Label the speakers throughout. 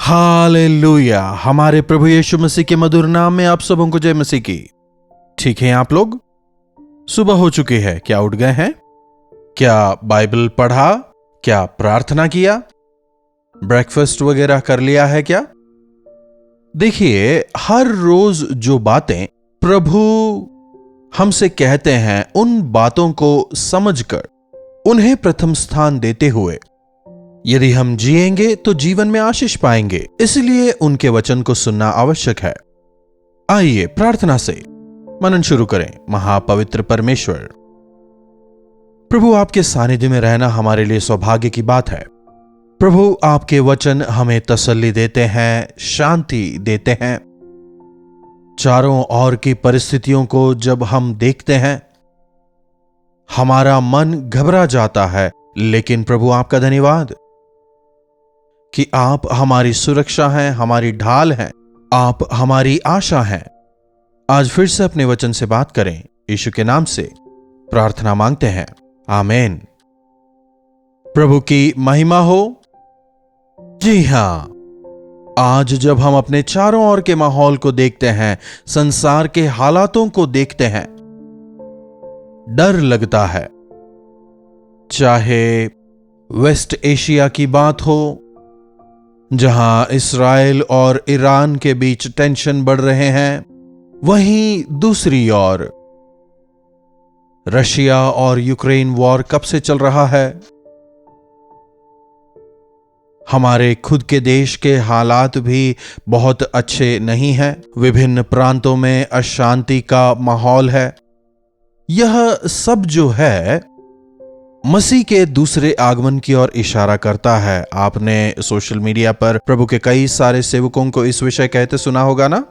Speaker 1: Hallelujah. हमारे प्रभु यीशु मसीह के मधुर नाम में आप सबों को जय मसीह की। ठीक है आप लोग? सुबह हो चुकी है, क्या उठ गए हैं? क्या बाइबल पढ़ा? क्या प्रार्थना किया? ब्रेकफास्ट वगैरह कर लिया है क्या? देखिए, हर रोज जो बातें प्रभु हमसे कहते हैं, उन बातों को समझकर उन्हें प्रथम स्थान देते हुए यदि हम जिएंगे तो जीवन में आशीष पाएंगे। इसलिए उनके वचन को सुनना आवश्यक है। आइए प्रार्थना से मनन शुरू करें। महापवित्र परमेश्वर, प्रभु आपके सानिध्य में रहना हमारे लिए सौभाग्य की बात है। प्रभु आपके वचन हमें तसल्ली देते हैं, शांति देते हैं। चारों ओर की परिस्थितियों को जब हम देखते हैं हमारा मन घबरा जाता है, लेकिन प्रभु आपका धन्यवाद कि आप हमारी सुरक्षा हैं, हमारी ढाल हैं, आप हमारी आशा हैं। आज फिर से अपने वचन से बात करें। यीशु के नाम से प्रार्थना मांगते हैं, आमीन। प्रभु की महिमा हो। जी हां, आज जब हम अपने चारों ओर के माहौल को देखते हैं, संसार के हालातों को देखते हैं, डर लगता है। चाहे वेस्ट एशिया की बात हो, जहां इस्राएल और ईरान के बीच टेंशन बढ़ रहे हैं, वहीं दूसरी ओर रशिया और यूक्रेन वॉर कब से चल रहा है। हमारे खुद के देश के हालात भी बहुत अच्छे नहीं हैं। विभिन्न प्रांतों में अशांति का माहौल है। यह सब जो है मसीह के दूसरे आगमन की ओर इशारा करता है। आपने सोशल मीडिया पर प्रभु के कई सारे सेवकों को इस विषय कहते सुना होगा ना।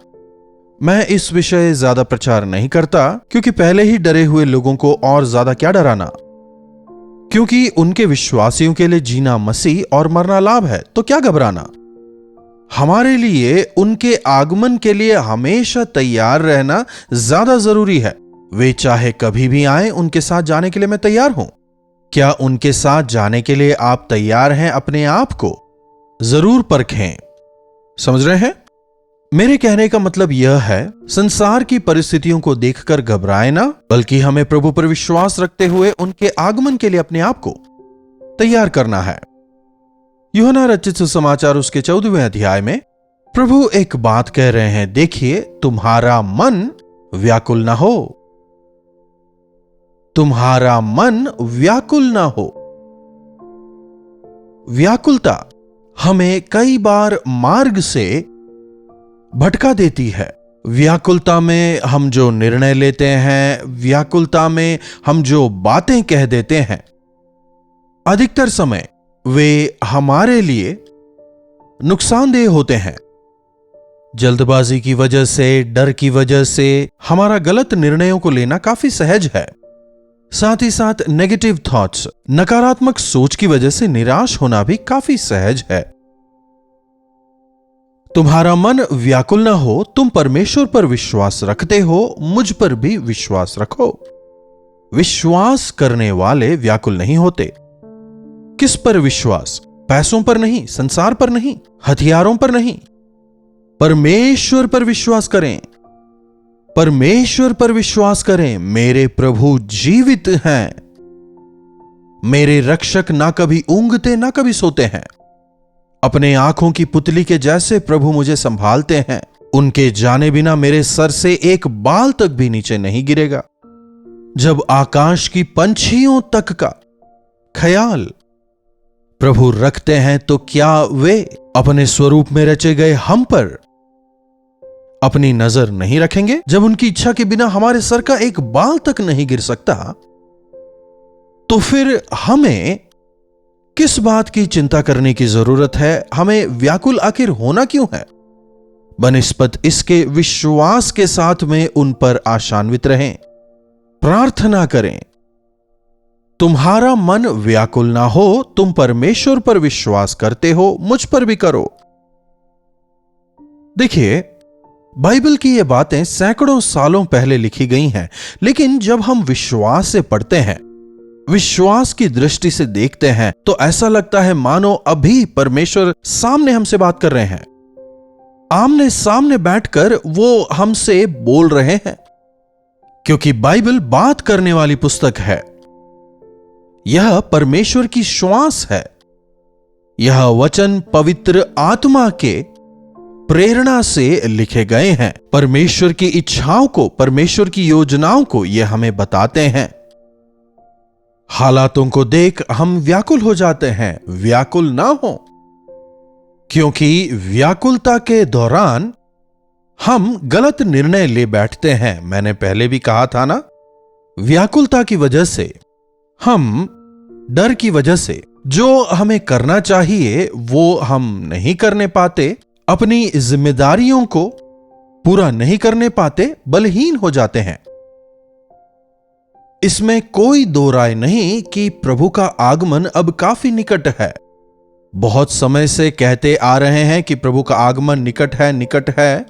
Speaker 1: मैं इस विषय ज्यादा प्रचार नहीं करता, क्योंकि पहले ही डरे हुए लोगों को और ज्यादा क्या डराना, क्योंकि उनके विश्वासियों के लिए जीना मसीह और मरना लाभ है, तो क्या घबराना। हमारे लिए उनके आगमन के लिए हमेशा तैयार रहना ज्यादा जरूरी है। वे चाहे कभी भी आए, उनके साथ जाने के लिए मैं तैयार हूं। क्या उनके साथ जाने के लिए आप तैयार हैं? अपने आप को जरूर परखें। समझ रहे हैं? मेरे कहने का मतलब यह है, संसार की परिस्थितियों को देखकर घबराए ना, बल्कि हमें प्रभु पर विश्वास रखते हुए उनके आगमन के लिए अपने आप को तैयार करना है। यूहन्ना रचित सुसमाचार उसके 14वें अध्याय में प्रभु एक बात कह रहे हैं, देखिए तुम्हारा मन व्याकुल ना हो, तुम्हारा मन व्याकुल ना हो। व्याकुलता हमें कई बार मार्ग से भटका देती है। व्याकुलता में हम जो निर्णय लेते हैं, व्याकुलता में हम जो बातें कह देते हैं, अधिकतर समय वे हमारे लिए नुकसानदेह होते हैं। जल्दबाजी की वजह से, डर की वजह से हमारा गलत निर्णयों को लेना काफी सहज है। साथ ही साथ नेगेटिव थॉट्स, नकारात्मक सोच की वजह से निराश होना भी काफी सहज है। तुम्हारा मन व्याकुल ना हो, तुम परमेश्वर पर विश्वास रखते हो, मुझ पर भी विश्वास रखो। विश्वास करने वाले व्याकुल नहीं होते। किस पर विश्वास? पैसों पर नहीं, संसार पर नहीं, हथियारों पर नहीं, परमेश्वर पर विश्वास करें। परमेश्वर पर विश्वास करें। मेरे प्रभु जीवित हैं। मेरे रक्षक ना कभी ऊंघते ना कभी सोते हैं। अपने आंखों की पुतली के जैसे प्रभु मुझे संभालते हैं। उनके जाने बिना मेरे सर से एक बाल तक भी नीचे नहीं गिरेगा। जब आकाश की पंछियों तक का ख्याल प्रभु रखते हैं, तो क्या वे अपने स्वरूप में रचे गए हम पर अपनी नजर नहीं रखेंगे? जब उनकी इच्छा के बिना हमारे सर का एक बाल तक नहीं गिर सकता, तो फिर हमें किस बात की चिंता करने की जरूरत है? हमें व्याकुल आखिर होना क्यों है? बनिस्बत इसके विश्वास के साथ में उन पर आशान्वित रहें, प्रार्थना करें। तुम्हारा मन व्याकुल ना हो, तुम परमेश्वर पर विश्वास करते हो, मुझ पर भी करो। देखिए, बाइबल की ये बातें सैकड़ों सालों पहले लिखी गई हैं, लेकिन जब हम विश्वास से पढ़ते हैं विश्वास की दृष्टि से देखते हैं तो ऐसा लगता है मानो अभी परमेश्वर सामने हमसे बात कर रहे हैं, आमने सामने बैठकर वो हमसे बोल रहे हैं, क्योंकि बाइबल बात करने वाली पुस्तक है। यह परमेश्वर की श्वास है। यह वचन पवित्र आत्मा के प्रेरणा से लिखे गए हैं। परमेश्वर की इच्छाओं को, परमेश्वर की योजनाओं को ये हमें बताते हैं। हालातों को देख हम व्याकुल हो जाते हैं, व्याकुल ना हो, क्योंकि व्याकुलता के दौरान हम गलत निर्णय ले बैठते हैं। मैंने पहले भी कहा था ना, व्याकुलता की वजह से, हम डर की वजह से जो हमें करना चाहिए वो हम नहीं करने पाते, अपनी जिम्मेदारियों को पूरा नहीं करने पाते, बलहीन हो जाते हैं। इसमें कोई दो राय नहीं कि प्रभु का आगमन अब काफी निकट है। बहुत समय से कहते आ रहे हैं कि प्रभु का आगमन निकट है, निकट है,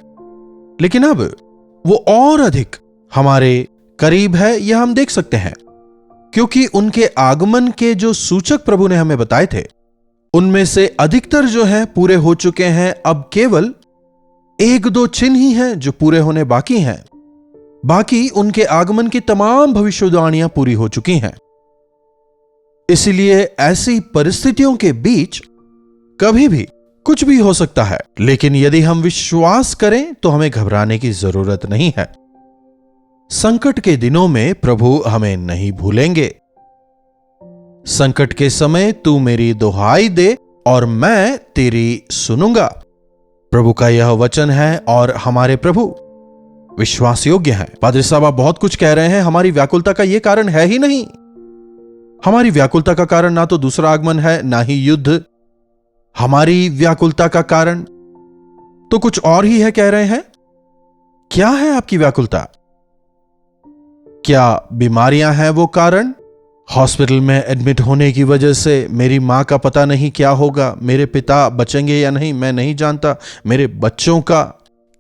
Speaker 1: लेकिन अब वो और अधिक हमारे करीब है, यह हम देख सकते हैं, क्योंकि उनके आगमन के जो सूचक प्रभु ने हमें बताए थे, उनमें से अधिकतर जो है पूरे हो चुके हैं। अब केवल एक दो चिन्ह ही हैं जो पूरे होने बाकी हैं। बाकी उनके आगमन की तमाम भविष्यवाणियां पूरी हो चुकी हैं। इसलिए ऐसी परिस्थितियों के बीच कभी भी कुछ भी हो सकता है, लेकिन यदि हम विश्वास करें तो हमें घबराने की जरूरत नहीं है। संकट के दिनों में प्रभु हमें नहीं भूलेंगे। संकट के समय तू मेरी दुहाई दे और मैं तेरी सुनूंगा। प्रभु का यह वचन है और हमारे प्रभु विश्वास योग्य है। पादरी साहब, आप बहुत कुछ कह रहे हैं, हमारी व्याकुलता का यह कारण है ही नहीं। हमारी व्याकुलता का कारण ना तो दूसरा आगमन है, ना ही युद्ध। हमारी व्याकुलता का कारण तो कुछ और ही है, कह रहे हैं। क्या है आपकी व्याकुलता? क्या बीमारियां हैं वो कारण? हॉस्पिटल में एडमिट होने की वजह से मेरी मां का पता नहीं क्या होगा, मेरे पिता बचेंगे या नहीं मैं नहीं जानता, मेरे बच्चों का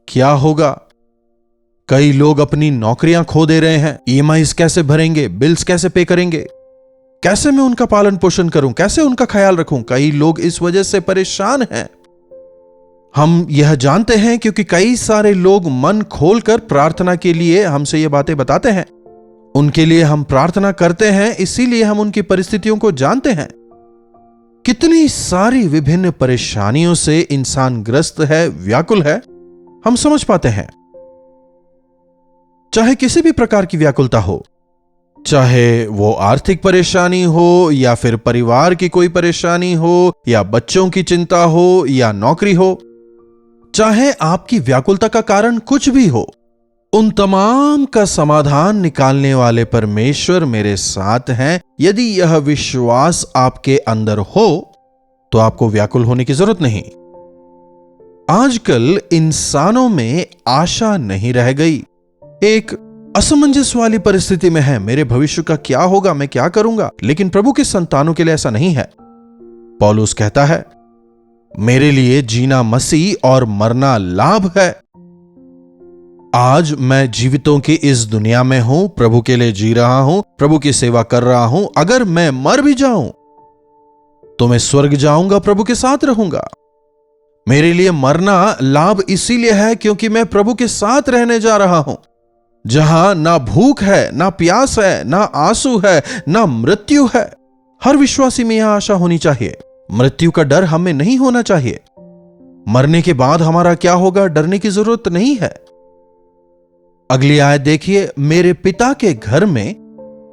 Speaker 1: क्या होगा। कई लोग अपनी नौकरियां खो दे रहे हैं, ईएमआईज कैसे भरेंगे, बिल्स कैसे पे करेंगे, कैसे मैं उनका पालन पोषण करूं, कैसे उनका ख्याल रखूं। कई लोग इस वजह से परेशान हैं। हम यह जानते हैं क्योंकि कई सारे लोग मन खोलकर प्रार्थना के लिए हमसे ये बातें बताते हैं। उनके लिए हम प्रार्थना करते हैं, इसीलिए हम उनकी परिस्थितियों को जानते हैं। कितनी सारी विभिन्न परेशानियों से इंसान ग्रस्त है, व्याकुल है, हम समझ पाते हैं। चाहे किसी भी प्रकार की व्याकुलता हो, चाहे वो आर्थिक परेशानी हो या फिर परिवार की कोई परेशानी हो या बच्चों की चिंता हो या नौकरी हो, चाहे आपकी व्याकुलता का कारण कुछ भी हो, उन तमाम का समाधान निकालने वाले परमेश्वर मेरे साथ हैं। यदि यह विश्वास आपके अंदर हो तो आपको व्याकुल होने की जरूरत नहीं। आजकल इंसानों में आशा नहीं रह गई, एक असमंजस वाली परिस्थिति में है। मेरे भविष्य का क्या होगा, मैं क्या करूंगा। लेकिन प्रभु के संतानों के लिए ऐसा नहीं है। पौलुस कहता है, मेरे लिए जीना मसीह और मरना लाभ है। आज मैं जीवितों की इस दुनिया में हूं, प्रभु के लिए जी रहा हूं, प्रभु की सेवा कर रहा हूं। अगर मैं मर भी जाऊं तो मैं स्वर्ग जाऊंगा, प्रभु के साथ रहूंगा। मेरे लिए मरना लाभ इसीलिए है क्योंकि मैं प्रभु के साथ रहने जा रहा हूं, जहां ना भूख है, ना प्यास है, ना आंसू है, ना मृत्यु है। हर विश्वासी में यह आशा होनी चाहिए। मृत्यु का डर हमें नहीं होना चाहिए। मरने के बाद हमारा क्या होगा, डरने की जरूरत नहीं है। अगली आयत देखिए, मेरे पिता के घर में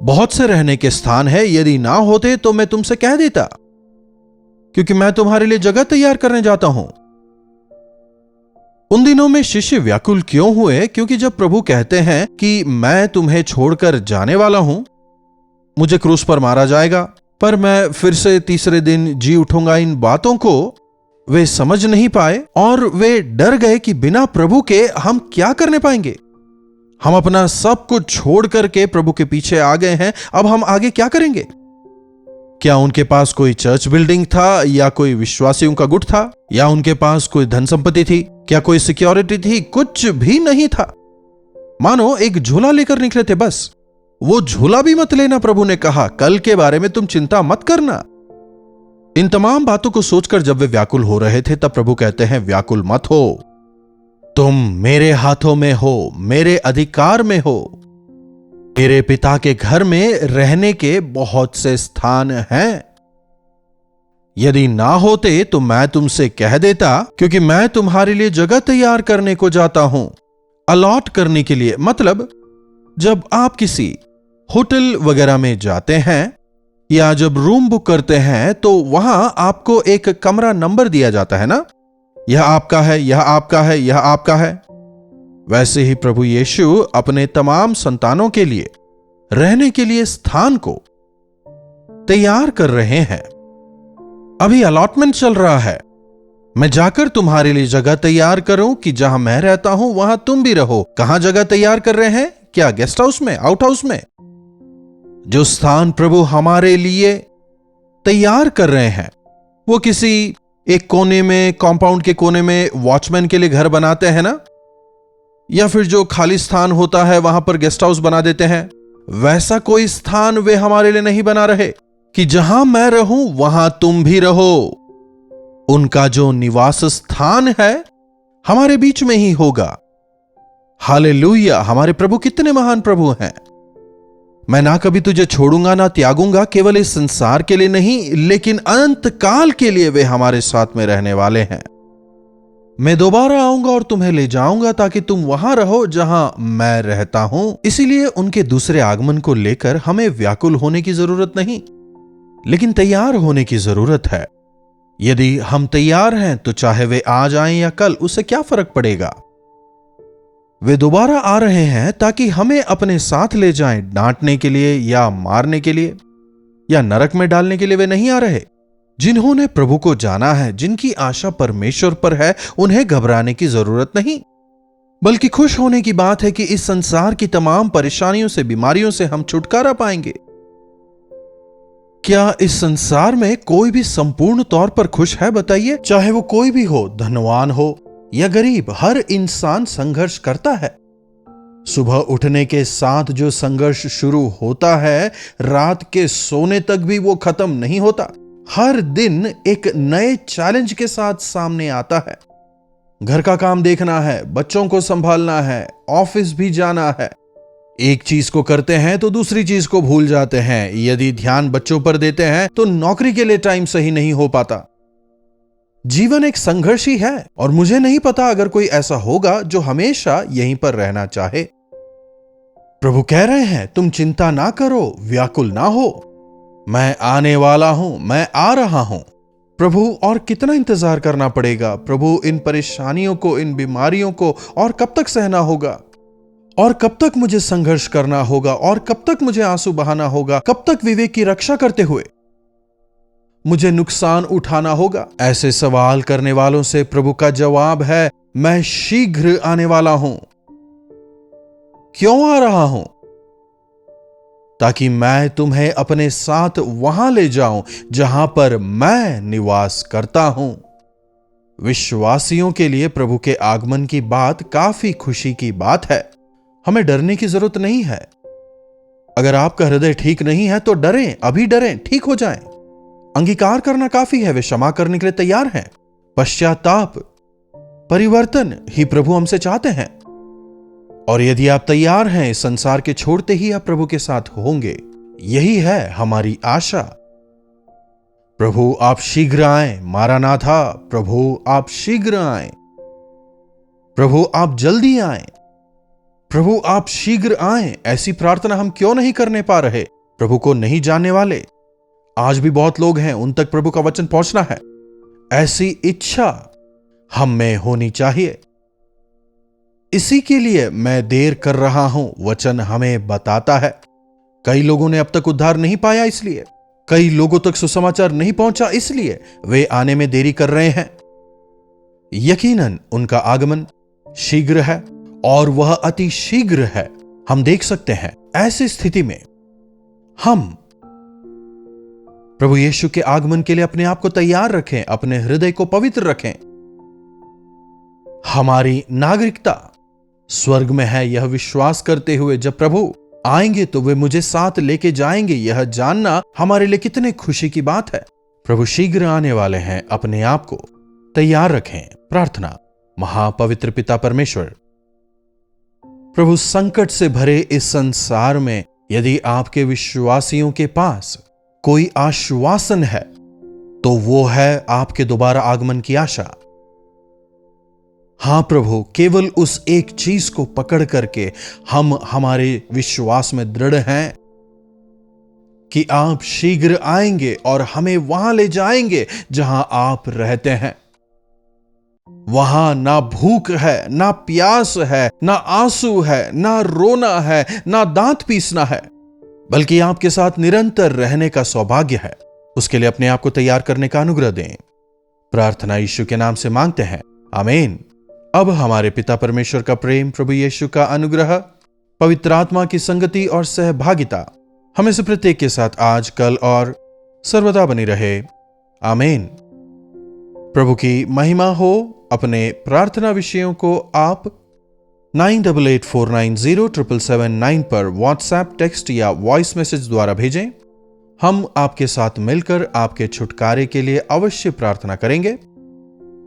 Speaker 1: बहुत से रहने के स्थान है, यदि ना होते तो मैं तुमसे कह देता, क्योंकि मैं तुम्हारे लिए जगह तैयार करने जाता हूं। उन दिनों में शिष्य व्याकुल क्यों हुए? क्योंकि जब प्रभु कहते हैं कि मैं तुम्हें छोड़कर जाने वाला हूं, मुझे क्रूस पर मारा जाएगा, पर मैं फिर से तीसरे दिन जी उठूंगा, इन बातों को वे समझ नहीं पाए और वे डर गए कि बिना प्रभु के हम क्या करने पाएंगे। हम अपना सब कुछ छोड़ करके प्रभु के पीछे आ गए हैं, अब हम आगे क्या करेंगे? क्या उनके पास कोई चर्च बिल्डिंग था, या कोई विश्वासियों का गुट था, या उनके पास कोई धन संपत्ति थी, क्या कोई सिक्योरिटी थी? कुछ भी नहीं था। मानो एक झोला लेकर निकले थे बस। वो झूला भी मत लेना। प्रभु ने कहा, कल के बारे में तुम चिंता मत करना। इन तमाम बातों को सोचकर जब वे व्याकुल हो रहे थे, तब प्रभु कहते हैं, व्याकुल मत हो, तुम मेरे हाथों में हो, मेरे अधिकार में हो। मेरे पिता के घर में रहने के बहुत से स्थान हैं। यदि ना होते तो मैं तुमसे कह देता, क्योंकि मैं तुम्हारे लिए जगह तैयार करने को जाता हूं। अलॉट करने के लिए मतलब जब आप किसी होटल वगैरह में जाते हैं या जब रूम बुक करते हैं तो वहां आपको एक कमरा नंबर दिया जाता है ना, यह आपका है, यह आपका है, यह आपका है। वैसे ही प्रभु यीशु अपने तमाम संतानों के लिए रहने के लिए स्थान को तैयार कर रहे हैं। अभी अलॉटमेंट चल रहा है। मैं जाकर तुम्हारे लिए जगह तैयार करूं कि जहां मैं रहता हूं वहां तुम भी रहो। कहां जगह तैयार कर रहे हैं? क्या गेस्ट हाउस में, आउट हाउस में? जो स्थान प्रभु हमारे लिए तैयार कर रहे हैं वो किसी एक कोने में, कंपाउंड के कोने में वॉचमैन के लिए घर बनाते हैं ना, या फिर जो खाली स्थान होता है वहां पर गेस्ट हाउस बना देते हैं। वैसा कोई स्थान वे हमारे लिए नहीं बना रहे कि जहां मैं रहूं वहां तुम भी रहो। उनका जो निवास स्थान है हमारे बीच में ही होगा। हालेलुया! हमारे प्रभु कितने महान प्रभु हैं। मैं ना कभी तुझे छोड़ूंगा ना त्यागूंगा, केवल इस संसार के लिए नहीं लेकिन अनंत काल के लिए वे हमारे साथ में रहने वाले हैं। मैं दोबारा आऊंगा और तुम्हें ले जाऊंगा ताकि तुम वहां रहो जहां मैं रहता हूं। इसीलिए उनके दूसरे आगमन को लेकर हमें व्याकुल होने की जरूरत नहीं, लेकिन तैयार होने की जरूरत है। यदि हम तैयार हैं तो चाहे वे आज आएं या कल, उससे क्या फर्क पड़ेगा। वे दोबारा आ रहे हैं ताकि हमें अपने साथ ले जाएं, डांटने के लिए या मारने के लिए या नरक में डालने के लिए वे नहीं आ रहे। जिन्होंने प्रभु को जाना है, जिनकी आशा परमेश्वर पर है, उन्हें घबराने की जरूरत नहीं, बल्कि खुश होने की बात है कि इस संसार की तमाम परेशानियों से, बीमारियों से हम छुटकारा पाएंगे। क्या इस संसार में कोई भी संपूर्ण तौर पर खुश है? बताइए। चाहे वो कोई भी हो, धनवान हो या गरीब, हर इंसान संघर्ष करता है। सुबह उठने के साथ जो संघर्ष शुरू होता है, रात के सोने तक भी वो खत्म नहीं होता। हर दिन एक नए चैलेंज के साथ सामने आता है। घर का काम देखना है, बच्चों को संभालना है, ऑफिस भी जाना है। एक चीज को करते हैं तो दूसरी चीज को भूल जाते हैं। यदि ध्यान बच्चों पर देते हैं तो नौकरी के लिए टाइम सही नहीं हो पाता। जीवन एक संघर्ष ही है और मुझे नहीं पता अगर कोई ऐसा होगा जो हमेशा यहीं पर रहना चाहे। प्रभु कह रहे हैं, तुम चिंता ना करो, व्याकुल ना हो, मैं आने वाला हूं, मैं आ रहा हूं। प्रभु, और कितना इंतजार करना पड़ेगा? प्रभु, इन परेशानियों को, इन बीमारियों को और कब तक सहना होगा? और कब तक मुझे संघर्ष करना होगा? और कब तक मुझे आंसू बहाना होगा? कब तक विवेक की रक्षा करते हुए मुझे नुकसान उठाना होगा? ऐसे सवाल करने वालों से प्रभु का जवाब है, मैं शीघ्र आने वाला हूं। क्यों आ रहा हूं? ताकि मैं तुम्हें अपने साथ वहां ले जाऊं जहां पर मैं निवास करता हूं। विश्वासियों के लिए प्रभु के आगमन की बात काफी खुशी की बात है। हमें डरने की जरूरत नहीं है। अगर आपका हृदय ठीक नहीं है तो डरें, अभी डरें, ठीक हो जाएं। अंगीकार करना काफी है, वे क्षमा करने के लिए तैयार हैं। पश्चाताप, परिवर्तन ही प्रभु हमसे चाहते हैं। और यदि आप तैयार हैं, इस संसार के छोड़ते ही आप प्रभु के साथ होंगे। यही है हमारी आशा। प्रभु आप शीघ्र आएं, मारानाथा। प्रभु आप शीघ्र आएं। प्रभु आप जल्दी आएं। प्रभु आप शीघ्र आएं। ऐसी प्रार्थना हम क्यों नहीं करने पा रहे? प्रभु को नहीं जानने वाले आज भी बहुत लोग हैं, उन तक प्रभु का वचन पहुंचना है। ऐसी इच्छा हम में होनी चाहिए। इसी के लिए मैं देर कर रहा हूं, वचन हमें बताता है। कई लोगों ने अब तक उद्धार नहीं पाया, इसलिए कई लोगों तक सुसमाचार नहीं पहुंचा, इसलिए वे आने में देरी कर रहे हैं। यकीनन उनका आगमन शीघ्र है और वह अति शीघ्र है। हम देख सकते हैं ऐसी स्थिति में हम प्रभु यीशु के आगमन के लिए अपने आप को तैयार रखें, अपने हृदय को पवित्र रखें। हमारी नागरिकता स्वर्ग में है, यह विश्वास करते हुए जब प्रभु आएंगे तो वे मुझे साथ लेके जाएंगे, यह जानना हमारे लिए कितने खुशी की बात है। प्रभु शीघ्र आने वाले हैं, अपने आप को तैयार रखें। प्रार्थना। महापवित्र पिता परमेश्वर, प्रभु संकट से भरे इस संसार में यदि आपके विश्वासियों के पास कोई आश्वासन है तो वो है आपके दोबारा आगमन की आशा। हां प्रभु, केवल उस एक चीज को पकड़ करके हम हमारे विश्वास में दृढ़ हैं कि आप शीघ्र आएंगे और हमें वहां ले जाएंगे जहां आप रहते हैं। वहां ना भूख है, ना प्यास है, ना आंसू है, ना रोना है, ना दांत पीसना है, बल्कि आपके साथ निरंतर रहने का सौभाग्य है। उसके लिए अपने आप को तैयार करने का अनुग्रह दें। प्रार्थना यीशु के नाम से मांगते हैं, आमीन। अब हमारे पिता परमेश्वर का प्रेम, प्रभु यीशु का अनुग्रह, पवित्र आत्मा की संगति और सहभागिता हमें से प्रत्येक के साथ आज, कल और सर्वदा बनी रहे, आमीन। प्रभु की महिमा हो। अपने प्रार्थना विषयों को आप 9884907779 पर व्हाट्सएप, टेक्स्ट या वॉइस मैसेज द्वारा भेजें। हम आपके साथ मिलकर आपके छुटकारे के लिए अवश्य प्रार्थना करेंगे।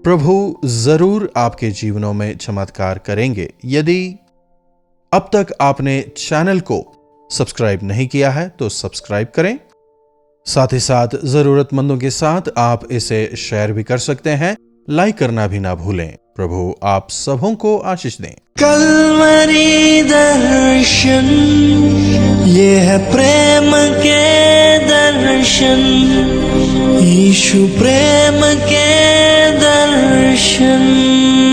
Speaker 1: प्रभु जरूर आपके जीवनों में चमत्कार करेंगे। यदि अब तक आपने चैनल को सब्सक्राइब नहीं किया है तो सब्सक्राइब करें। साथ ही साथ जरूरतमंदों के साथ आप इसे शेयर भी कर सकते हैं। लाइक करना भी ना भूलें। प्रभु आप सबों को आशीष दें।
Speaker 2: कलवरी दर्शन, ये है प्रेम के दर्शन, यीशु प्रेम के दर्शन।